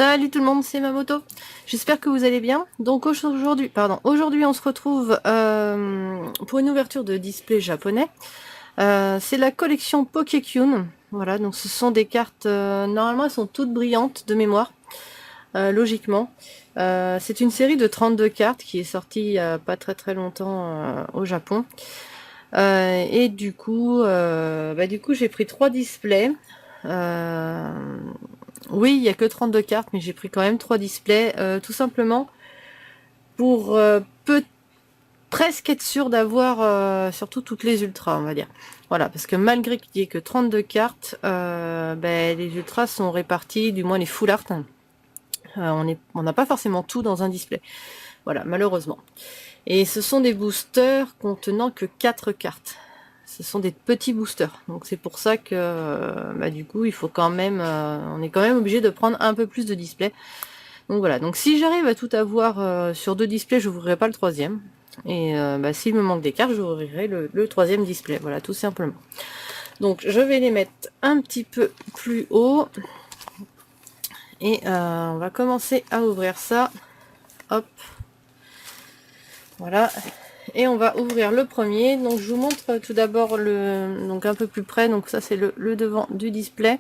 Salut tout le monde, c'est Mamoto. J'espère que vous allez bien. Donc aujourd'hui, on se retrouve pour une ouverture de display japonais. C'est la collection Pokékyun. Voilà, donc ce sont des cartes, normalement elles sont toutes brillantes de mémoire, logiquement. C'est une série de 32 cartes qui est sortie il n'y a pas très longtemps au Japon. Et du coup j'ai pris 3 displays. Oui, il n'y a que 32 cartes, mais j'ai pris quand même 3 displays, tout simplement pour presque être sûr d'avoir surtout toutes les ultras, on va dire. Voilà, parce que malgré qu'il n'y ait que 32 cartes, les ultras sont répartis, du moins les full art. On n'a pas forcément tout dans un display. Voilà, malheureusement. Et ce sont des boosters contenant que 4 cartes. Ce sont des petits boosters. Donc c'est pour ça que du coup il faut quand même, on est quand même obligé de prendre un peu plus de displays. Donc voilà, donc si j'arrive à tout avoir sur 2 displays, je n'ouvrirai pas le troisième. Et s'il me manque des cartes, j'ouvrirai le troisième display. Voilà, tout simplement. Donc je vais les mettre un petit peu plus haut. Et on va commencer à ouvrir ça. Hop. Voilà. Et on va ouvrir le premier. Donc je vous montre tout d'abord donc un peu plus près. Donc ça c'est le devant du display.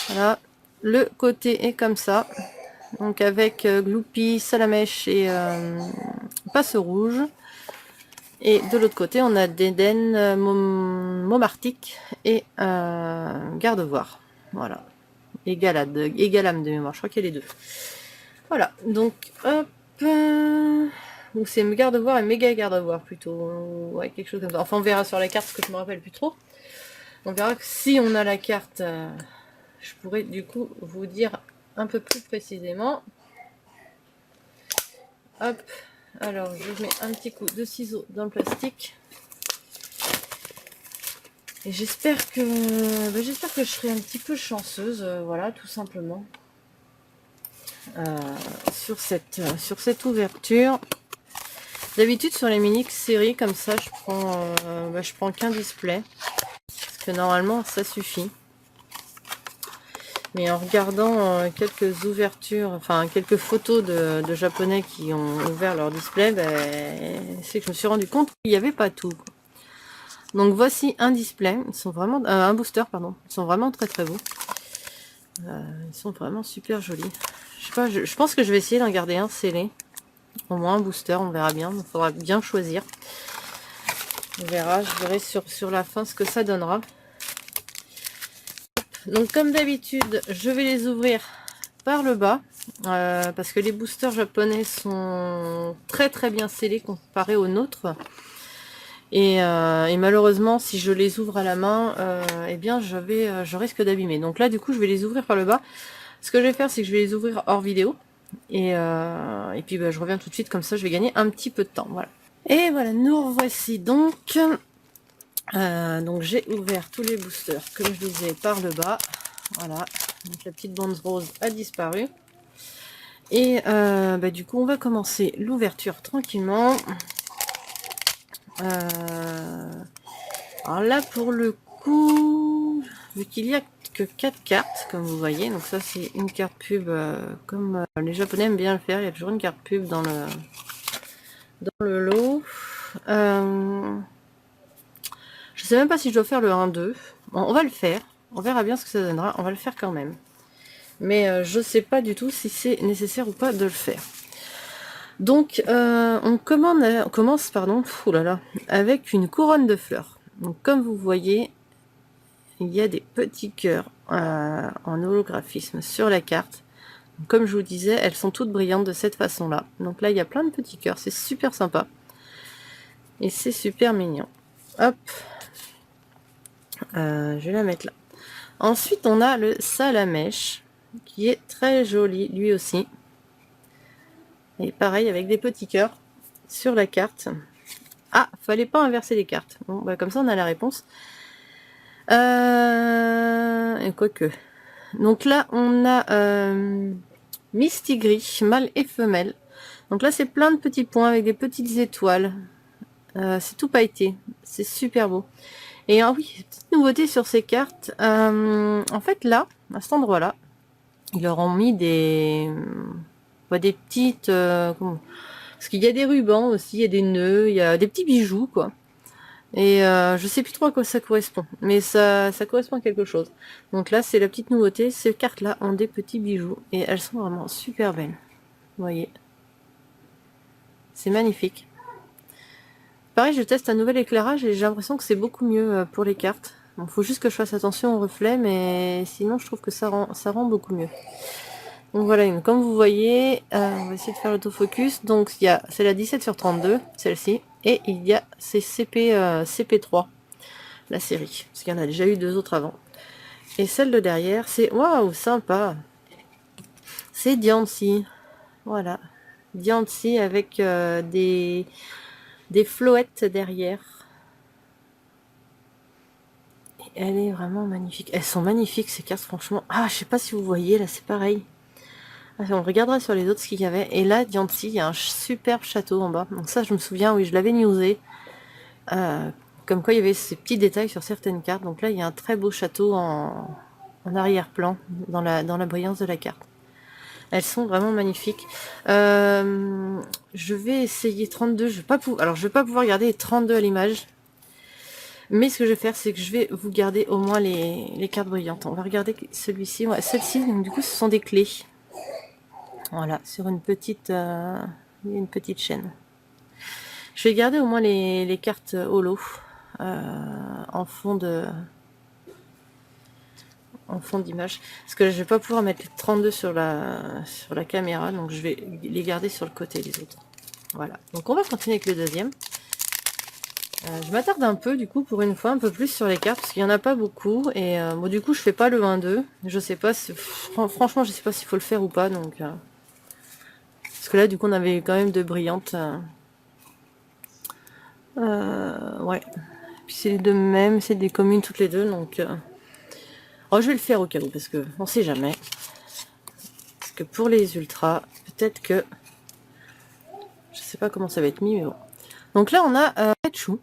Voilà. Le côté est comme ça. Donc avec Gloopy, Salamèche et Passe Rouge. Et de l'autre côté on a Deden, Momartic et Gardevoir. Voilà. Et Galam de mémoire. Je crois qu'il y a les deux. Voilà. Donc hop. Donc c'est Gardevoir et méga Gardevoir plutôt. Ouais, quelque chose comme ça. Enfin on verra sur la carte parce que je me rappelle plus trop. On verra que si on a la carte, je pourrais du coup vous dire un peu plus précisément. Hop. Alors je mets un petit coup de ciseau dans le plastique. Et j'espère que je serai un petit peu chanceuse, voilà, tout simplement. Sur cette ouverture. D'habitude sur les mini séries comme ça, je prends qu'un display. Parce que normalement ça suffit. Mais en regardant quelques ouvertures, enfin quelques photos de japonais qui ont ouvert leur display, c'est que je me suis rendu compte qu'il n'y avait pas tout. Donc voici un display, ils sont vraiment un booster pardon, ils sont vraiment très beaux. Ils sont vraiment super jolis. Je sais pas, je pense que je vais essayer d'en garder un scellé. Au moins un booster, on verra bien. Il faudra bien choisir. On verra, je verrai sur la fin ce que ça donnera. Donc comme d'habitude, je vais les ouvrir par le bas. Parce que les boosters japonais sont très bien scellés comparé aux nôtres. Et malheureusement, si je les ouvre à la main, je risque d'abîmer. Donc là, du coup, je vais les ouvrir par le bas. Ce que je vais faire, c'est que je vais les ouvrir hors vidéo. Et puis je reviens tout de suite, comme ça je vais gagner un petit peu de temps. Voilà. Et voilà, nous revoici donc. Donc j'ai ouvert tous les boosters, comme je disais, par le bas. Voilà. Donc la petite bande rose a disparu. Et du coup, on va commencer l'ouverture tranquillement. Alors là, pour le coup, vu qu'il y a que 4 cartes, comme vous voyez, donc ça c'est une carte pub, comme les japonais aiment bien le faire, il y a toujours une carte pub dans le lot. Je sais même pas si je dois faire le 1-2. Bon, on va le faire, on verra bien ce que ça donnera, on va le faire quand même. Mais je sais pas du tout si c'est nécessaire ou pas de le faire. Donc on commence avec une couronne de fleurs. Donc comme vous voyez, il y a des petits cœurs en holographisme sur la carte. Donc, comme je vous disais, elles sont toutes brillantes de cette façon-là. Donc là, il y a plein de petits cœurs, c'est super sympa. Et c'est super mignon. Hop. Je vais la mettre là. Ensuite, on a le Salamèche, qui est très joli, lui aussi. Et pareil, avec des petits cœurs sur la carte. Ah, fallait pas inverser les cartes. Bon, comme ça, on a la réponse. Et quoique. Donc là, on a Mistigris, mâle et femelle. Donc là, c'est plein de petits points avec des petites étoiles. C'est tout pailleté. C'est super beau. Et oui, petite nouveauté sur ces cartes. En fait, là, à cet endroit-là, ils leur ont mis des petites... Parce qu'il y a des rubans aussi, il y a des nœuds, il y a des petits bijoux, quoi. Et je sais plus trop à quoi ça correspond, mais ça correspond à quelque chose. Donc là, c'est la petite nouveauté, ces cartes-là ont des petits bijoux, et elles sont vraiment super belles. Vous voyez, c'est magnifique. Pareil, je teste un nouvel éclairage et j'ai l'impression que c'est beaucoup mieux pour les cartes. Il faut juste que je fasse attention au reflet, mais sinon je trouve que ça rend beaucoup mieux. Donc voilà, comme vous voyez, on va essayer de faire l'autofocus. Donc c'est la 17/32, celle-ci, et il y a ces CP3, la série, parce qu'il y en a déjà eu 2 autres avant. Et celle de derrière, c'est waouh, sympa. C'est Diancie, voilà, Diancie avec des floettes derrière. Et elle est vraiment magnifique. Elles sont magnifiques ces cartes, franchement. Ah, je sais pas si vous voyez, là c'est pareil. On regardera sur les autres ce qu'il y avait. Et là, Diancie, il y a un superbe château en bas. Donc ça, je me souviens, oui, je l'avais newsé. Comme quoi, il y avait ces petits détails sur certaines cartes. Donc là, il y a un très beau château en arrière-plan, dans la brillance de la carte. Elles sont vraiment magnifiques. Je vais essayer 32. Je vais pas pouvoir garder les 32 à l'image. Mais ce que je vais faire, c'est que je vais vous garder au moins les cartes brillantes. On va regarder celui-ci. Ouais, celle-ci, donc du coup, ce sont des clés. Voilà, sur une petite chaîne. Je vais garder au moins les cartes holo en fond d'image. Parce que je vais pas pouvoir mettre les 32 sur la caméra, donc je vais les garder sur le côté les autres. Voilà, donc on va continuer avec le deuxième. Je m'attarde un peu du coup pour une fois un peu plus sur les cartes parce qu'il y en a pas beaucoup et bon du coup je fais pas le 1-2. Je sais pas si, franchement je sais pas s'il faut le faire ou pas donc parce que là du coup on avait quand même de brillantes ouais. Puis c'est les deux mêmes, c'est des communes toutes les deux donc oh, je vais le faire au cas où parce que on sait jamais. Parce que pour les ultras peut-être que je sais pas comment ça va être mis mais bon. Donc là on a Pikachu.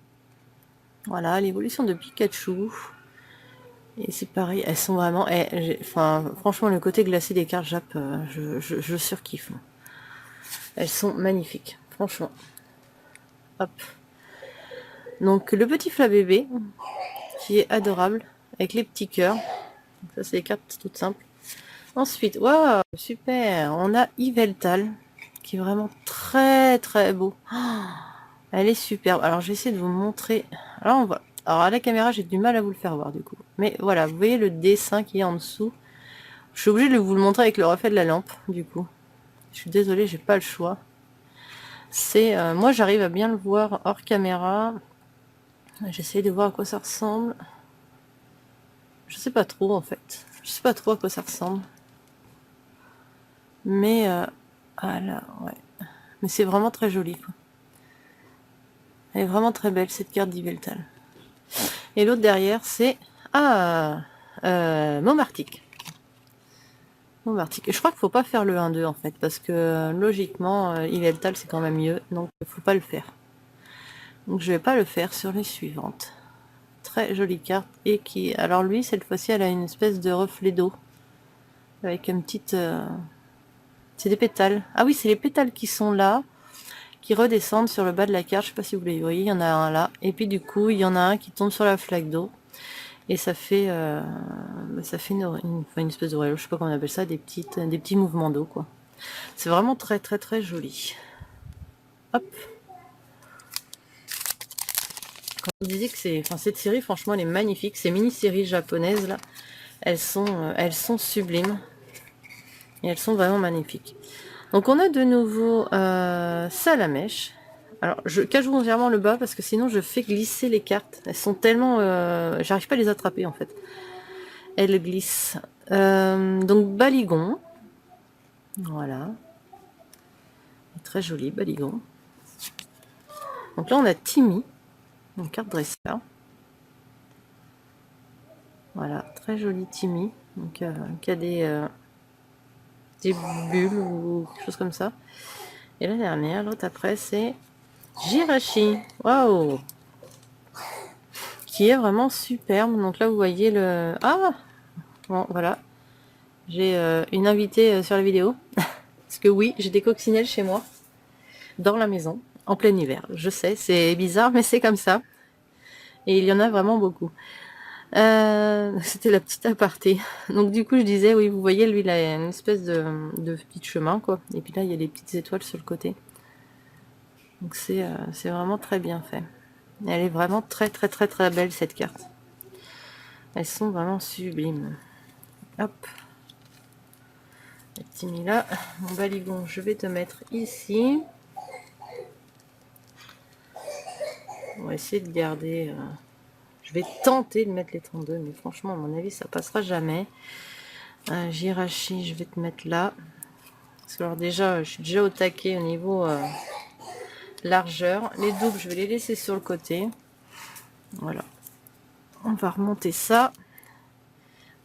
Voilà, l'évolution de Pikachu. Et c'est pareil, elles sont vraiment... enfin, franchement, le côté glacé des cartes Jap, je surkiffe. Elles sont magnifiques, franchement. Hop. Donc, le petit Flabébé, qui est adorable, avec les petits cœurs. Donc, ça, c'est des cartes toutes simples. Ensuite, waouh, super, on a Yveltal, qui est vraiment très très beau. Oh, elle est superbe. Alors, je vais essayer de vous montrer... Alors, on voit... Alors à la caméra j'ai du mal à vous le faire voir du coup. Mais voilà, vous voyez le dessin qui est en dessous. Je suis obligée de vous le montrer avec le reflet de la lampe du coup. Je suis désolée, j'ai pas le choix. C'est moi j'arrive à bien le voir hors caméra. J'essaie de voir à quoi ça ressemble. Je sais pas trop en fait. Je sais pas trop à quoi ça ressemble. Mais voilà, ouais. Mais c'est vraiment très joli quoi. Elle est vraiment très belle cette carte d'Yveltal. Et l'autre derrière, c'est Momartic. Je crois qu'il faut pas faire le 1-2 en fait, parce que logiquement, Yveltal c'est quand même mieux, donc il faut pas le faire. Donc je vais pas le faire sur les suivantes. Très jolie carte, et qui... Alors lui, cette fois-ci, elle a une espèce de reflet d'eau, avec une petite... C'est des pétales. Ah oui, c'est les pétales qui sont là, qui redescendent sur le bas de la carte, je sais pas si vous les voyez, il y en a un là, et puis du coup il y en a un qui tombe sur la flaque d'eau et ça fait une espèce de, je sais pas comment on appelle ça, des petits mouvements d'eau quoi. C'est vraiment très très très joli. Hop. Quand je vous disais que cette série franchement elle est magnifique, ces mini-séries japonaises là, elles sont sublimes et elles sont vraiment magnifiques. Donc on a de nouveau Salamèche. Alors je cache volontairement le bas parce que sinon je fais glisser les cartes. Elles sont tellement... j'arrive pas à les attraper en fait. Elles glissent. Donc Baligon. Voilà. Très joli Baligon. Donc là on a Timmy. Une carte dresseur. Voilà, très joli Timmy. Donc qui a des bulles ou quelque chose comme ça. Et la dernière, l'autre après, c'est Jirachi. Waouh! Qui est vraiment superbe. Donc là, vous voyez le... Ah! Bon, voilà. J'ai une invitée sur la vidéo. Parce que oui, j'ai des coccinelles chez moi, dans la maison, en plein hiver. Je sais, c'est bizarre, mais c'est comme ça. Et il y en a vraiment beaucoup. C'était la petite aparté. Donc du coup, je disais, oui, vous voyez, lui, il a une espèce de petit chemin, quoi. Et puis là, il y a des petites étoiles sur le côté. Donc c'est vraiment très bien fait. Et elle est vraiment très très très très belle, cette carte. Elles sont vraiment sublimes. Hop. Les petits mis là. Mon baligon, je vais te mettre ici. On va essayer de garder... Je vais tenter de mettre les 32, mais franchement, à mon avis, ça passera jamais. Jirachi, je vais te mettre là. Parce que alors déjà, je suis déjà au taquet au niveau largeur. Les doubles, je vais les laisser sur le côté. Voilà. On va remonter ça.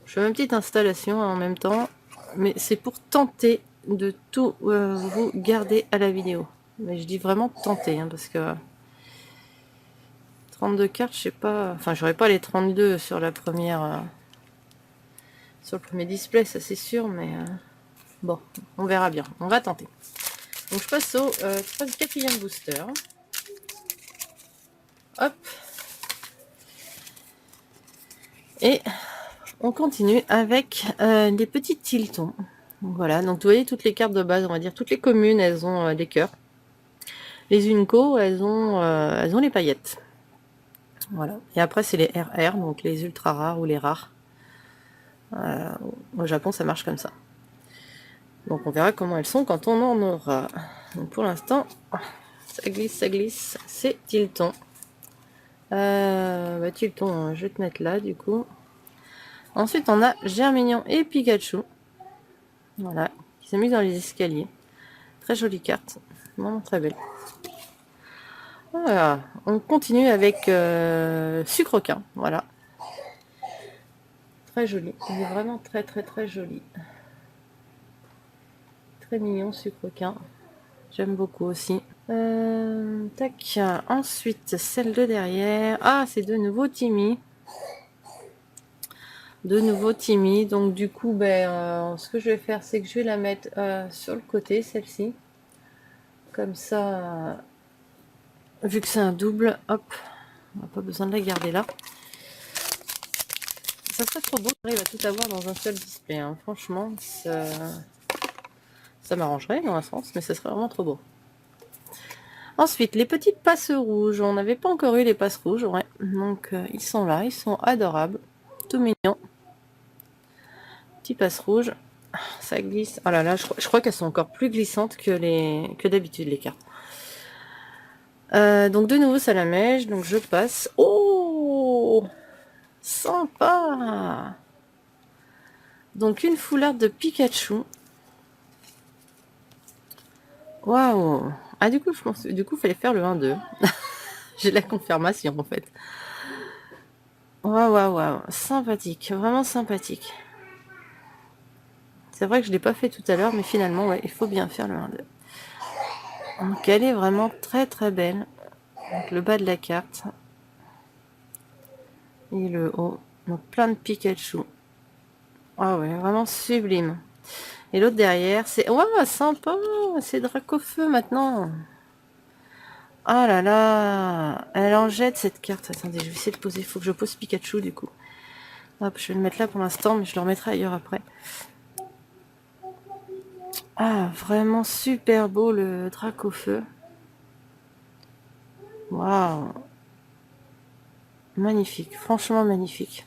Je fais une petite installation en même temps. Mais c'est pour tenter de tout vous garder à la vidéo. Mais je dis vraiment tenter, hein, parce que 32 cartes, je sais pas... Enfin, j'aurais pas les 32 sur la première... sur le premier display, ça c'est sûr, mais... bon, on verra bien. On va tenter. Donc je passe au 4e booster. Hop. Et on continue avec les petits tiltons. Voilà, donc vous voyez toutes les cartes de base, on va dire, toutes les communes, elles ont des cœurs. Les Unco, elles ont les paillettes. Voilà. Et après, c'est les RR, donc les ultra rares ou les rares. Au Japon, ça marche comme ça. Donc on verra comment elles sont quand on en aura. Donc pour l'instant, ça glisse, c'est Tilton. Tilton, je vais te mettre là du coup. Ensuite, on a Germignon et Pikachu. Voilà, qui s'amusent dans les escaliers. Très jolie carte, vraiment très belle. Voilà, on continue avec Sucroquin, voilà. Très joli, il est vraiment très très très joli. Très mignon Sucroquin, j'aime beaucoup aussi. Tac, ensuite celle de derrière. Ah, c'est de nouveau Timmy. Donc du coup, ce que je vais faire, c'est que je vais la mettre sur le côté, celle-ci. Comme ça, vu que c'est un double, hop, on n'a pas besoin de la garder là. Ça serait trop beau, j'arrive à tout avoir dans un seul display. Hein. Franchement, ça m'arrangerait dans un sens, mais ça serait vraiment trop beau. Ensuite, les petits passes rouges. On n'avait pas encore eu les passes rouges, ouais. Donc, ils sont là, ils sont adorables. Tout mignons. Petit passe rouge. Ça glisse. Oh là là, je crois qu'elles sont encore plus glissantes que d'habitude, les cartes. Donc, de nouveau, ça la mèche. Donc, je passe. Oh, sympa. Donc, une foularde de Pikachu. Waouh. Ah, du coup, il fallait faire le 1-2. J'ai la confirmation, en fait. Waouh. Sympathique. Vraiment sympathique. C'est vrai que je ne l'ai pas fait tout à l'heure, mais finalement, ouais, il faut bien faire le 1-2. Donc, elle est vraiment très très belle. Donc, le bas de la carte. Et le haut. Donc, plein de Pikachu. Ah ouais, vraiment sublime. Et l'autre derrière, c'est... Waouh, sympa. C'est Dracofeu maintenant. Ah là là. Elle en jette cette carte. Attendez, je vais essayer de poser. Il faut que je pose Pikachu du coup. Hop, je vais le mettre là pour l'instant, mais je le remettrai ailleurs après. Ah, vraiment super beau le Dracofeu. Waouh. Magnifique, franchement magnifique.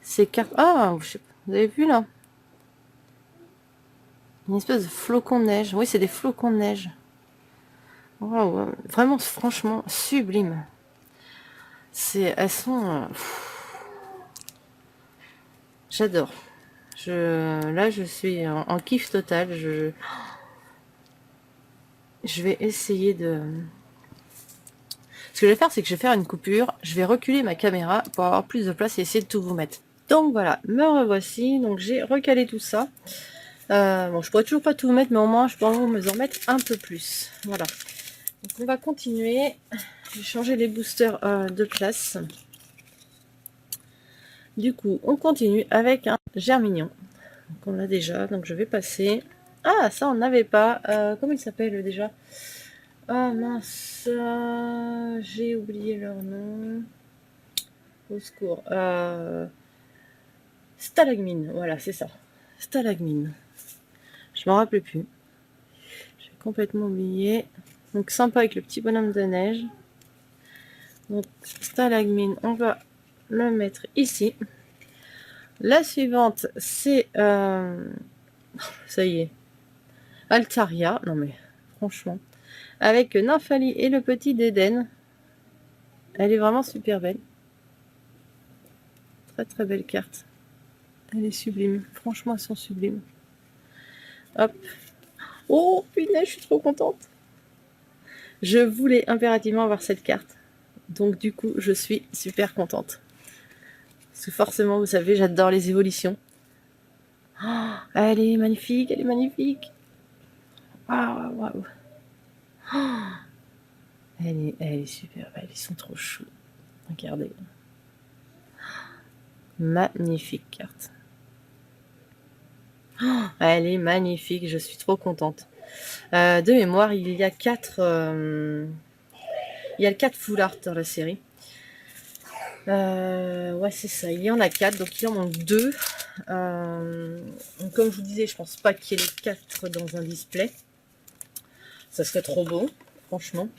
Ces cartes... Ah, je sais pas, vous avez vu là? Une espèce de flocon de neige. Oui, c'est des flocons de neige. Waouh, vraiment, franchement, sublime. Elles sont... J'adore. Là, je suis en kiff total. Je vais essayer de... Ce que je vais faire, c'est que je vais faire une coupure. Je vais reculer ma caméra pour avoir plus de place et essayer de tout vous mettre. Donc voilà, me revoici. Donc j'ai recalé tout ça. Bon, je pourrais toujours pas tout vous mettre, mais au moins je pourrais vous en mettre un peu plus. Voilà. Donc on va continuer. Je vais changer les boosters de place. Du coup, on continue avec un Germignon. Donc on l'a déjà, donc je vais passer. Ah, ça on n'avait pas. Comment il s'appelle déjà? Ah mince, j'ai oublié leur nom. Au secours. Stalagmine, voilà, c'est ça. Stalagmine. Je m'en rappelais plus. J'ai complètement oublié. Donc sympa avec le petit bonhomme de neige. Donc stalagmine, on va le mettre ici. La suivante, c'est ça y est, Altaria. Non mais franchement, avec Nymphalie et le petit d'Éden. Elle est vraiment super belle. Très très belle carte. Elle est sublime. Franchement, elles sont sublimes. Hop. Oh punaise, je suis trop contente. Je voulais impérativement avoir cette carte. Donc du coup, je suis super contente. Parce que forcément, vous savez, j'adore les évolutions. Oh, elle est magnifique, elle est magnifique. Waouh, waouh. Oh, elle est super belle, ils sont trop choux. Regardez. Magnifique carte. Oh, elle est magnifique, je suis trop contente. De mémoire, il y a 4 full art dans la série. Ouais, c'est ça, il y en a 4, donc il en manque 2. Comme je vous disais, je pense pas qu'il y ait les 4 dans un display. Ça serait trop beau, franchement.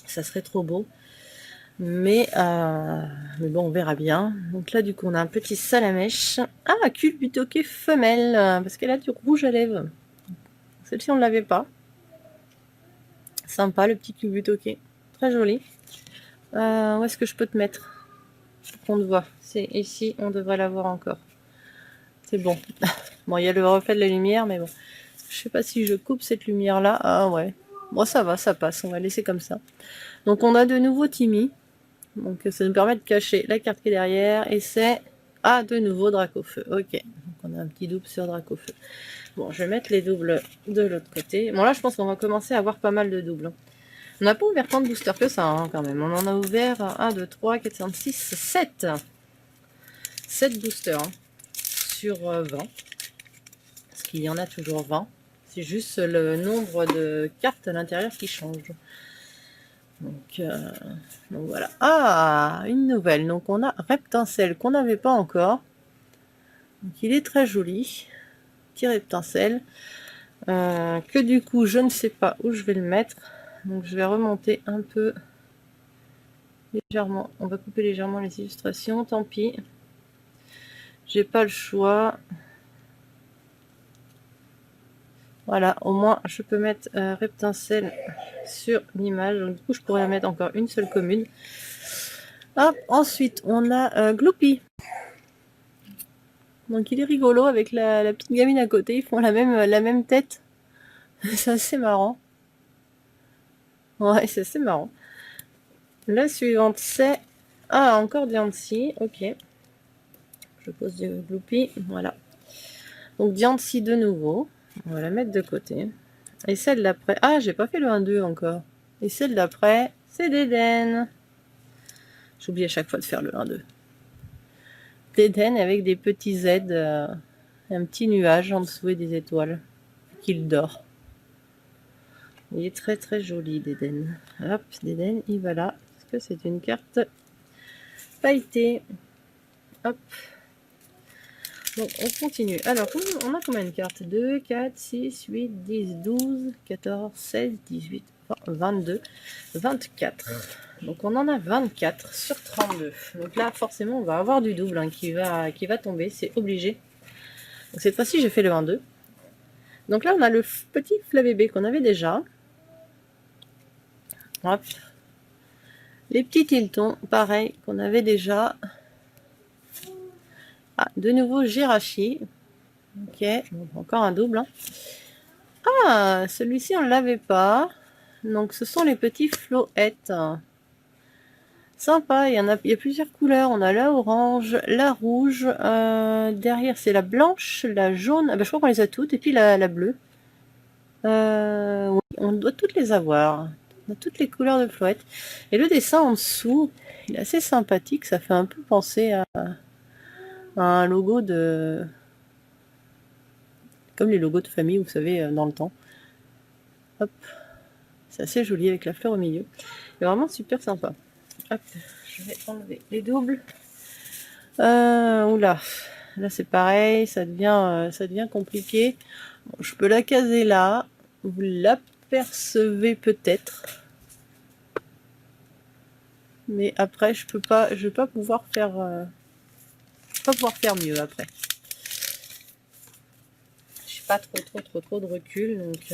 Ça serait trop beau. Mais bon, on verra bien. Donc là, du coup, on a un petit salamèche. Ah, culbutoquet femelle, parce qu'elle a du rouge à lèvres. Celle-ci, on ne l'avait pas. Sympa, le petit culbutoquet. Très joli. Où est-ce que je peux te mettre pour qu'on te voit? C'est ici, on devrait l'avoir encore. C'est bon. Bon, il y a le reflet de la lumière, mais bon. Je sais pas si je coupe cette lumière-là. Ah ouais. Bon, ça va, ça passe. On va laisser comme ça. Donc, on a de nouveau Timmy. Donc, ça nous permet de cacher la carte qui est derrière. Et c'est... Ah, de nouveau Dracofeu. Ok. Donc, on a un petit double sur Dracofeu. Bon, je vais mettre les doubles de l'autre côté. Bon, là, je pense qu'on va commencer à avoir pas mal de doubles. On n'a pas ouvert tant de boosters que ça, hein, quand même. On en a ouvert 1, 2, 3, 4, 5, 6, 7. 7 boosters hein, sur 20. Parce qu'il y en a toujours 20. C'est juste le nombre de cartes à l'intérieur qui change. Donc voilà. Ah, une nouvelle. Donc on a Reptincelle qu'on n'avait pas encore. Donc il est très joli. Petit Reptincelle. Que du coup, je ne sais pas où je vais le mettre. Donc je vais remonter un peu légèrement. On va couper légèrement les illustrations. Tant pis. J'ai pas le choix. Voilà, au moins je peux mettre Reptincelle sur l'image. Donc du coup, je pourrais mettre encore une seule commune. Hop, ensuite, on a Gloopy. Donc il est rigolo avec la petite gamine à côté. Ils font la même tête. C'est assez marrant. Ouais, c'est assez marrant. La suivante, c'est... Ah, encore Diancie. Ok. Je pose du Gloopy. Voilà. Donc Diancie de nouveau. On va la mettre de côté. Et celle d'après... Ah, j'ai pas fait le 1-2 encore. Et celle d'après, c'est d'Eden. J'oublie à chaque fois de faire le 1-2. D'Eden avec des petits Z, un petit nuage en dessous et des étoiles. Qu'il dort. Il est très très joli, d'Eden. Hop, d'Eden, il va là. Parce que c'est une carte pailletée. Hop. Donc, on continue. Alors, on a combien de cartes? 2, 4, 6, 8, 10, 12, 14, 16, 18, 20, 22, 24. Donc, on en a 24 sur 32. Donc là, forcément, on va avoir du double hein, qui va tomber. C'est obligé. Donc, cette fois-ci, j'ai fait le 1-2. Donc là, on a le petit Flabébé qu'on avait déjà. Hop. Les petits Tiltons, pareil, qu'on avait déjà. Ah, de nouveau Jirachi. Ok, donc encore un double. Hein. Ah, celui-ci, on ne l'avait pas. Donc, ce sont les petits Floettes. Sympa, il y a plusieurs couleurs. On a la orange, la rouge. Derrière, c'est la blanche, la jaune. Ah, bah, je crois qu'on les a toutes. Et puis la bleue. Oui, on doit toutes les avoir. On a toutes les couleurs de Floettes. Et le dessin en dessous, il est assez sympathique. Ça fait un peu penser à un logo de comme les logos de famille, vous savez, dans le temps. Hop, c'est assez joli avec la fleur au milieu. C'est vraiment super sympa. Hop, je vais enlever les doubles. Oula, là c'est pareil, ça devient compliqué. Bon, je peux la caser là. Vous l'apercevez peut-être. Mais après, je vais pas pouvoir faire mieux après. J'ai pas trop de recul, donc.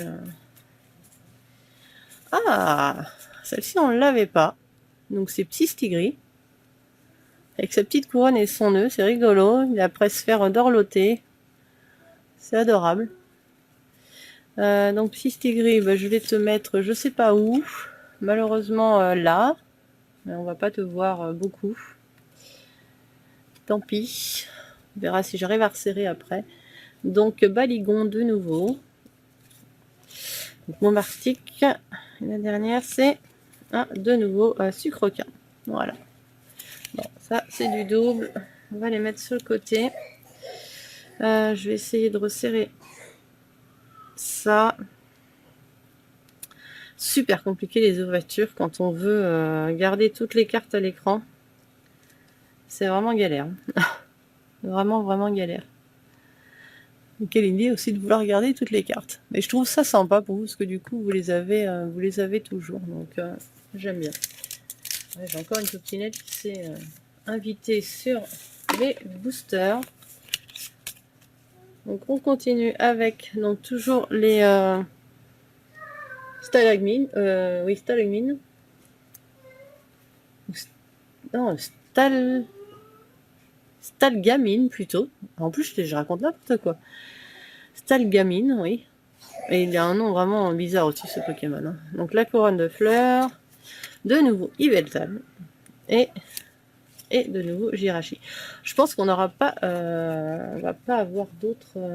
Ah, celle-ci on ne l'avait pas. Donc c'est petit Stigri. Avec sa petite couronne et son nœud, c'est rigolo. Il a presque sphère dorlotée. C'est adorable. Donc petit Stigri, bah, je vais te mettre je sais pas où. Malheureusement là. Mais on va pas te voir beaucoup. Tant pis. On verra si j'arrive à resserrer après. Donc Baligon de nouveau. Donc, Montmartic. La dernière c'est de nouveau Sucrequin. Voilà. Bon, ça c'est du double. On va les mettre sur le côté. Je vais essayer de resserrer ça. Super compliqué les ouvertures quand on veut garder toutes les cartes à l'écran. C'est vraiment galère. Vraiment galère. Et quelle idée aussi de vouloir garder toutes les cartes. Mais je trouve ça sympa pour vous parce que du coup vous les avez toujours. Donc j'aime bien. Ouais, j'ai encore une copinette qui s'est invitée sur les boosters. Donc on continue avec donc toujours les stalagmines. Oui, stalagmines. Non, Stalgamine plutôt. En plus, je raconte n'importe quoi. Stalgamine, oui. Et il a un nom vraiment bizarre aussi, ce Pokémon. Hein. Donc la couronne de fleurs. De nouveau Yveltal. Et de nouveau Jirachi. Je pense qu'on n'aura pas... on va pas avoir d'autres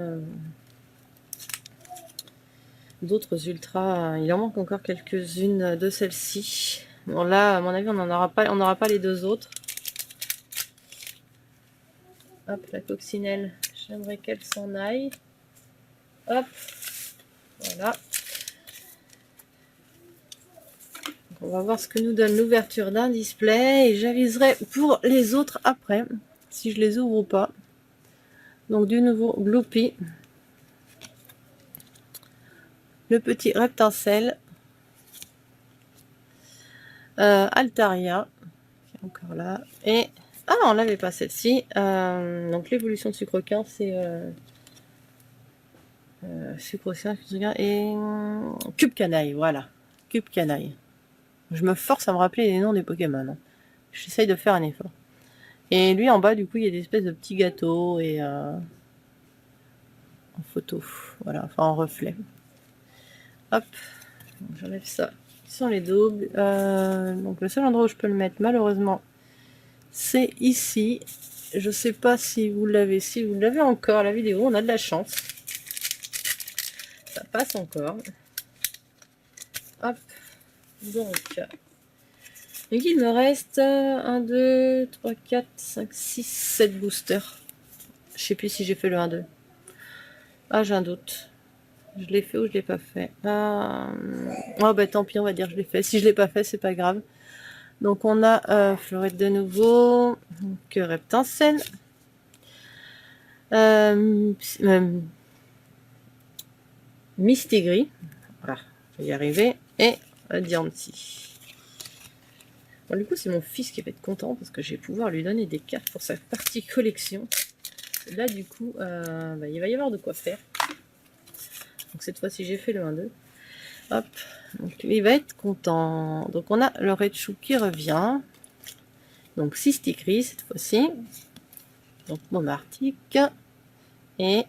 ultras. Il en manque encore quelques-unes de celles-ci. Bon là, à mon avis, on n'aura pas les deux autres. Hop, la coccinelle, j'aimerais qu'elle s'en aille. Hop, voilà. Donc on va voir ce que nous donne l'ouverture d'un display et j'aviserai pour les autres après, si je les ouvre ou pas. Donc du nouveau Gloopy. Le petit Reptincelle. Altaria, qui est encore là. Et... Ah, on l'avait pas celle-ci. Donc l'évolution de Sucrequin, c'est... Sucrequin, et... Cube Canaille, voilà. Cube Canaille. Je me force à me rappeler les noms des Pokémon. Hein. J'essaye de faire un effort. Et lui, en bas, du coup, il y a des espèces de petits gâteaux et... en photo. Voilà, enfin en reflet. Hop. J'enlève ça. Ce sont les doubles. Donc le seul endroit où je peux le mettre, malheureusement, c'est ici. Je sais pas si vous l'avez. Si vous l'avez encore, la vidéo, on a de la chance. Ça passe encore. Hop. Donc il me reste 1, 2, 3, 4, 5, 6, 7 boosters. Je sais plus si j'ai fait le 1, 2. Ah, j'ai un doute. Je l'ai fait ou je l'ai pas fait. Oh bah tant pis, on va dire que je l'ai fait. Si je l'ai pas fait, c'est pas grave. Donc on a Fleurette de nouveau, donc Reptincelle, Mistigris, voilà, je vais y arriver, et Diancie. Bon, du coup, c'est mon fils qui va être content parce que je vais pouvoir lui donner des cartes pour sa partie collection. Et là, du coup, bah, il va y avoir de quoi faire. Donc cette fois-ci, j'ai fait le 1-2. Hop, donc lui, il va être content. Donc on a le Raichu qui revient. Donc 6 Stigri cette fois-ci. Donc Montmartic. Et...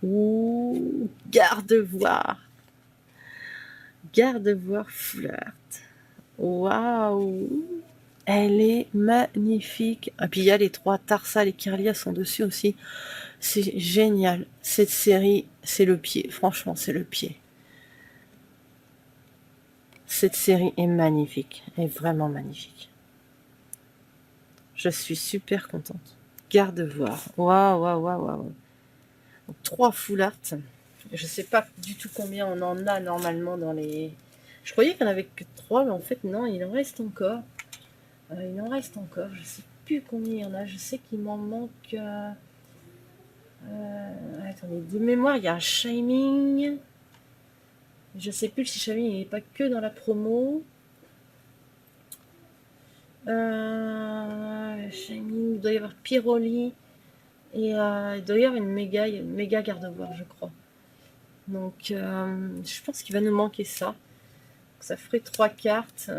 Ouh, Gardevoir. Gardevoir Flirt. Waouh. Elle est magnifique. Et puis il y a les 3 Tarsal et Kirlia sont dessus aussi. C'est génial. Cette série, c'est le pied. Franchement, c'est le pied. Cette série est magnifique. Elle est vraiment magnifique. Je suis super contente. Gardevoir. Waouh, waouh, waouh, waouh. 3 full art. Je sais pas du tout combien on en a normalement dans les... Je croyais qu'il n'y en avait que 3, mais en fait non, il en reste encore. Il en reste encore. Je sais plus combien il y en a. Je sais qu'il m'en manque... attendez, de mémoire, il y a un Shining. Je sais plus si Shining n'est pas que dans la promo. Shining, il doit y avoir Pyroli. Et il doit y avoir une méga garde-voir, je crois. Donc, je pense qu'il va nous manquer ça. Ça ferait 3 cartes.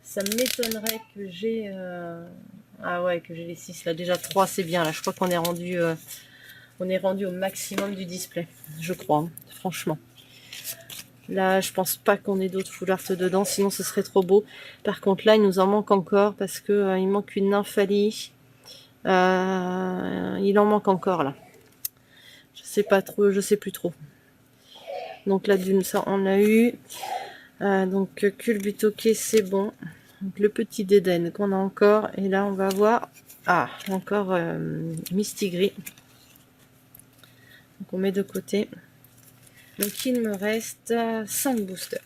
Ça m'étonnerait que j'ai... Ah ouais, que j'ai les 6 là. Déjà 3, c'est bien. Là, je crois qu'on est rendu... on est rendu au maximum du display. Je crois, hein, franchement. Là, je pense pas qu'on ait d'autres full art dedans. Sinon, ce serait trop beau. Par contre, là, il nous en manque encore. Parce que il manque une nymphalie. Il en manque encore, là. Je sais pas trop. Je sais plus trop. Donc là, d'une, ça, on a eu... donc Culbutoquet, c'est bon. Donc, le petit d'Éden qu'on a encore. Et là, on va voir... Ah, encore Mistigris. Donc on met de côté. Donc il me reste 5 boosters.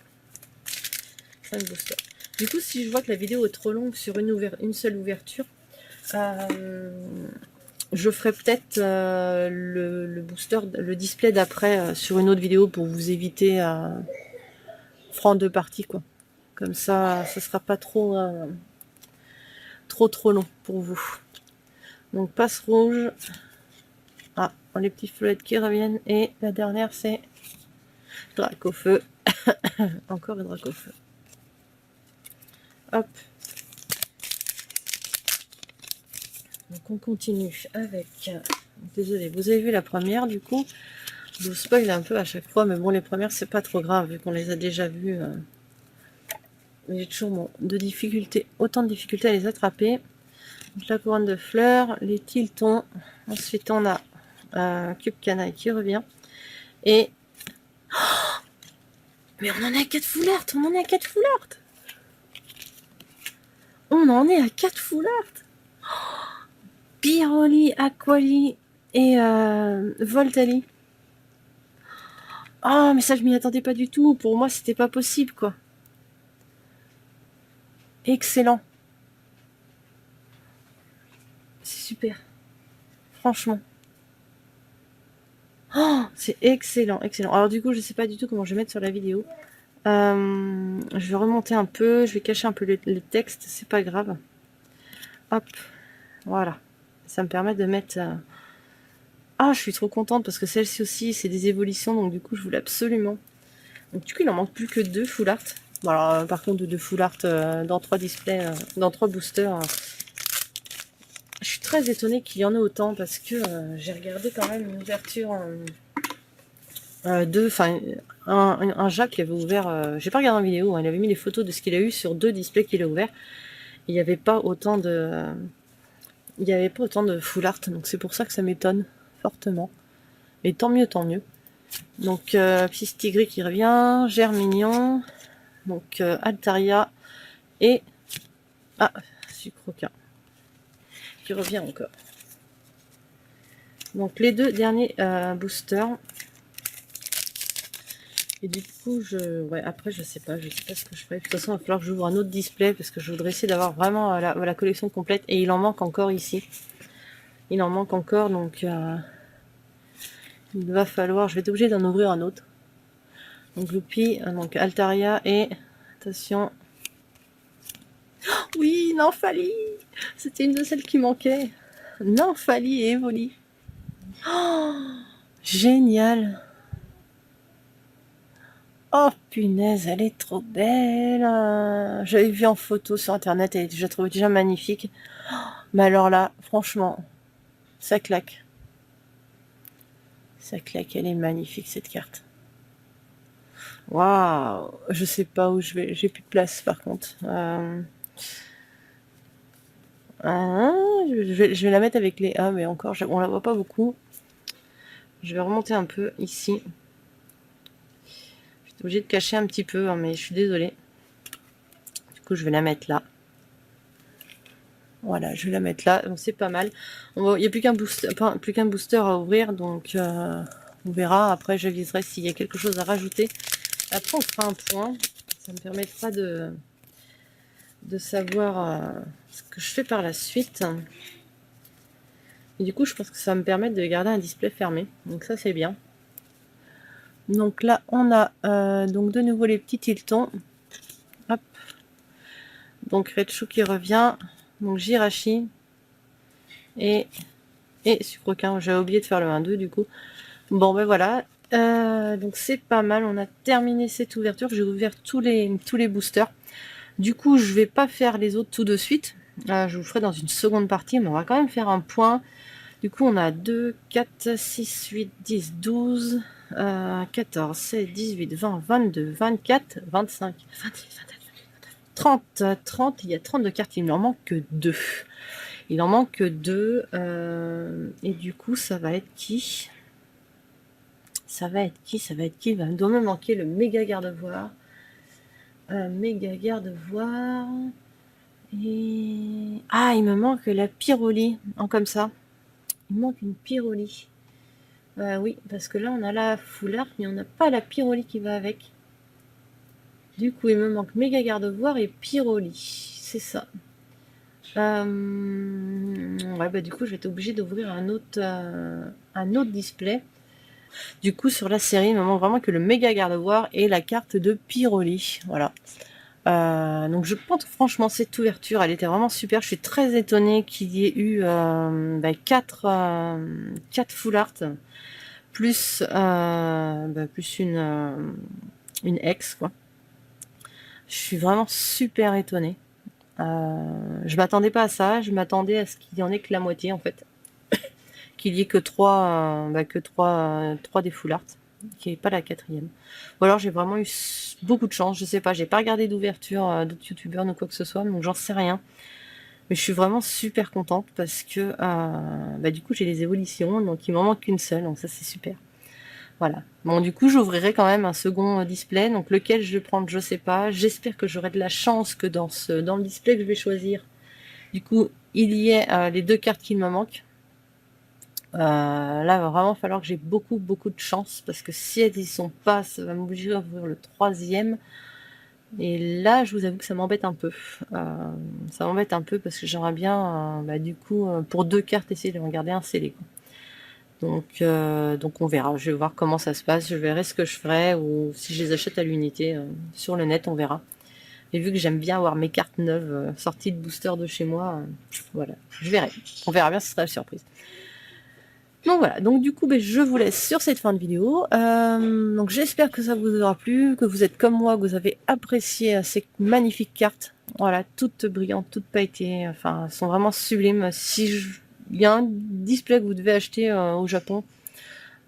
5 boosters. Du coup, si je vois que la vidéo est trop longue sur une seule ouverture, je ferai peut-être le booster, le display d'après sur une autre vidéo pour vous éviter franc deux parties, quoi. Comme ça, ce sera pas trop trop long pour vous. Donc passe rouge. Ah, les petits feuillettes qui reviennent. Et la dernière, c'est Dracofeu. Encore une Dracofeu. Hop. Donc on continue avec... Désolée, vous avez vu la première, du coup. Je vous spoil un peu à chaque fois, mais bon, les premières, c'est pas trop grave, vu qu'on les a déjà vues. J'ai toujours autant de difficultés à les attraper. Donc, la couronne de fleurs, les tiltons. Ensuite, on a Cube Canaille qui revient. Et... Oh, mais on en est à 4 full art. On en est à 4 full art. On en est à 4 full art. Pyroli, Aquali et Voltali. Ah, mais ça, je m'y attendais pas du tout. Pour moi, c'était pas possible, quoi. Excellent. C'est super. Franchement. Oh, c'est excellent, excellent. Alors du coup, je sais pas du tout comment je vais mettre sur la vidéo. Je vais remonter un peu, je vais cacher un peu le texte, c'est pas grave. Hop, voilà. Ça me permet de mettre... Ah, je suis trop contente parce que celle-ci aussi, c'est des évolutions, donc du coup, je voulais absolument. Donc du coup, il en manque plus que 2 full art. Bon, alors, par contre, 2 full art dans 3 displays, dans 3 boosters. Je suis très étonnée qu'il y en ait autant parce que j'ai regardé quand même une ouverture un Jacques qui avait ouvert, j'ai pas regardé en vidéo, hein, il avait mis les photos de ce qu'il a eu sur 2 displays qu'il a ouvert. Il n'y avait pas autant de full art, donc c'est pour ça que ça m'étonne fortement. Et tant mieux, tant mieux. Donc Pistigris qui revient, Germignon, donc Altaria et Sucroquin qui revient encore. Donc les 2 derniers boosters. Et du coup, après, je sais pas ce que je ferai. De toute façon, il va falloir que j'ouvre un autre display parce que je voudrais essayer d'avoir vraiment la collection complète. Et il en manque encore ici. Il en manque encore, donc il va falloir. Je vais être obligée d'en ouvrir un autre. Donc Loopy, donc Altaria et attention. Oh, oui, Nymphalie. C'était une de celles qui manquait. Nymphalie et Evoli. Oh, génial. Oh punaise, elle est trop belle. J'avais vu en photo sur internet, je la trouvais déjà magnifique. Mais alors là, franchement, ça claque. Ça claque, elle est magnifique cette carte. Waouh, je sais pas où je vais, j'ai plus de place par contre. Je vais la mettre avec les A, mais encore, on la voit pas beaucoup. Je vais remonter un peu ici. Je suis obligée de cacher un petit peu, hein, mais je suis désolée. Du coup, je vais la mettre là. Voilà, je vais la mettre là, donc c'est pas mal. Il n'y a plus qu'un booster à ouvrir, donc on verra. Après, j'aviserai s'il y a quelque chose à rajouter. Après, on fera un point. Ça me permettra de savoir ce que je fais par la suite. Et du coup, je pense que ça va me permettre de garder un display fermé. Donc ça, c'est bien. Donc là, on a donc de nouveau les petits Tiltons. Hop. Donc Raichu qui revient. Donc Jirachi. Et Sucroquin. J'avais oublié de faire le 1-2 du coup. Bon, ben voilà. Donc c'est pas mal. On a terminé cette ouverture. J'ai ouvert tous les boosters. Du coup, je vais pas faire les autres tout de suite. Je vous le ferai dans une seconde partie, mais on va quand même faire un point. Du coup, on a 2, 4, 6, 8, 10, 12, 14, 16, 18, 20, 22, 24, 25, 26, 27, 30, 30. Il y a 32 cartes, il n'en manque que 2. Il en manque que 2. Et du coup, ça va être qui? Ça va être qui? Il doit me manquer le méga garde-voir. Méga garde-voir. Et... Ah, il me manque la Pyroli. En comme ça. Il me manque une Pyroli. Oui, parce que là, on a la foulard, mais on n'a pas la Pyroli qui va avec. Du coup, il me manque méga garde-voir et Pyroli. C'est ça. Ouais, bah du coup, je vais être obligée d'ouvrir un autre display. Du coup, sur la série, il me manque vraiment que le méga garde-voir et la carte de Pyroli. Voilà. Donc je pense que franchement cette ouverture elle était vraiment super. Je suis très étonnée qu'il y ait eu 4 full art plus plus une ex quoi. Je suis vraiment super étonnée. Je m'attendais pas à ça. Je m'attendais à ce qu'il y en ait que la moitié en fait, qu'il y ait que 3 des full art, qui n'est pas la quatrième. Ou alors j'ai vraiment eu beaucoup de chance, je sais pas, j'ai pas regardé d'ouverture d'autres youtubeurs ou quoi que ce soit, donc j'en sais rien. Mais je suis vraiment super contente parce que du coup j'ai les évolutions, donc il m'en manque qu'une seule, donc ça c'est super. Voilà. Bon, du coup j'ouvrirai quand même un second display, donc lequel je vais prendre, je sais pas. J'espère que j'aurai de la chance que dans le display que je vais choisir, du coup il y ait les 2 cartes qu'il me manquent. Là, il va vraiment falloir que j'ai beaucoup de chance parce que si elles y sont pas, ça va m'obliger à ouvrir le 3e. Et là, je vous avoue que ça m'embête un peu. Ça m'embête un peu parce que j'aimerais bien, du coup, pour 2 cartes, essayer de regarder un scellé. Donc on verra. Je vais voir comment ça se passe. Je verrai ce que je ferai ou si je les achète à l'unité sur le net, on verra. Et vu que j'aime bien avoir mes cartes neuves sorties de booster de chez moi, voilà, je verrai. On verra bien, ce sera la surprise. Donc voilà, donc du coup je vous laisse sur cette fin de vidéo. Donc j'espère que ça vous aura plu, que vous êtes comme moi, que vous avez apprécié ces magnifiques cartes. Voilà, toutes brillantes, toutes pailletées, enfin elles sont vraiment sublimes. Il y a un display que vous devez acheter au Japon,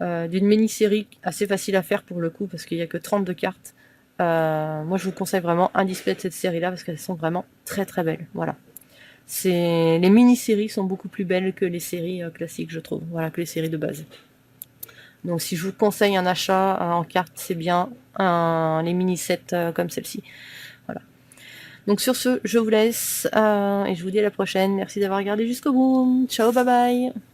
d'une mini-série assez facile à faire pour le coup, parce qu'il n'y a que 32 cartes. Moi je vous conseille vraiment un display de cette série là, parce qu'elles sont vraiment très belles. Voilà. Les mini-séries sont beaucoup plus belles que les séries classiques, je trouve. Voilà, que les séries de base. Donc si je vous conseille un achat en carte, c'est bien les mini-sets comme celle-ci. Voilà. Donc sur ce, je vous laisse et je vous dis à la prochaine. Merci d'avoir regardé jusqu'au bout. Ciao, bye bye.